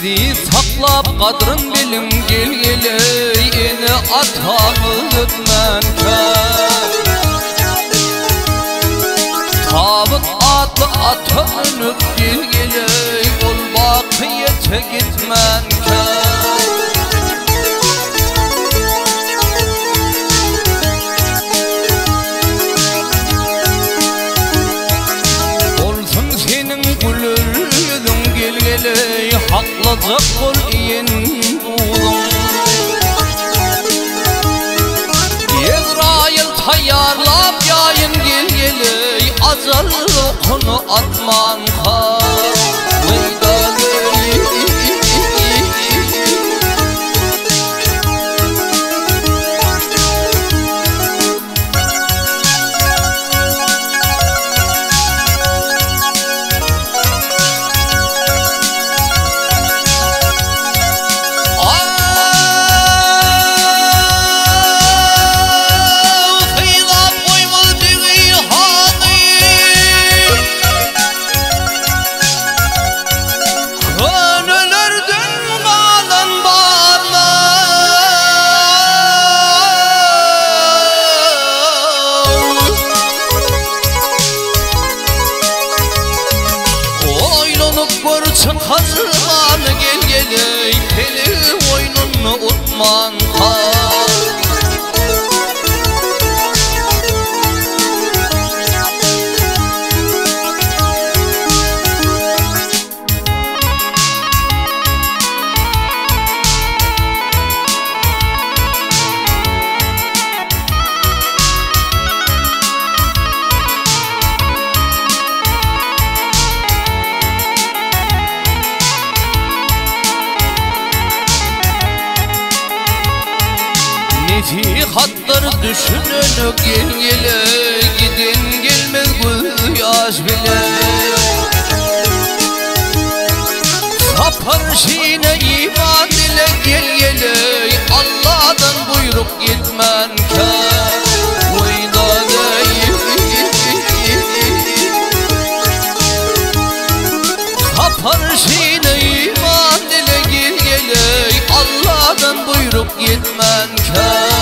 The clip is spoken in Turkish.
Bizi saklap kadrın bilim gel gele yeni atanı ötmenken Tabut atlı atanıp gel gele ol bakiyete gitmenken Olsun senin gülür yüzün gel gele Haklacak kol iyin buğun Ezrail tayyarlap yayın gel gele Acal konu atman kal Kazıman gel gele Peli oyununu utman kal Netihattır düşününü gel gele Gidin gelmez bu yaş bile Sapar şine iman ile gel gele Allah'tan buyruk gitmenken Uyda değil Sapar şine iman ile gel gele Allah'tan buyruk gitmenken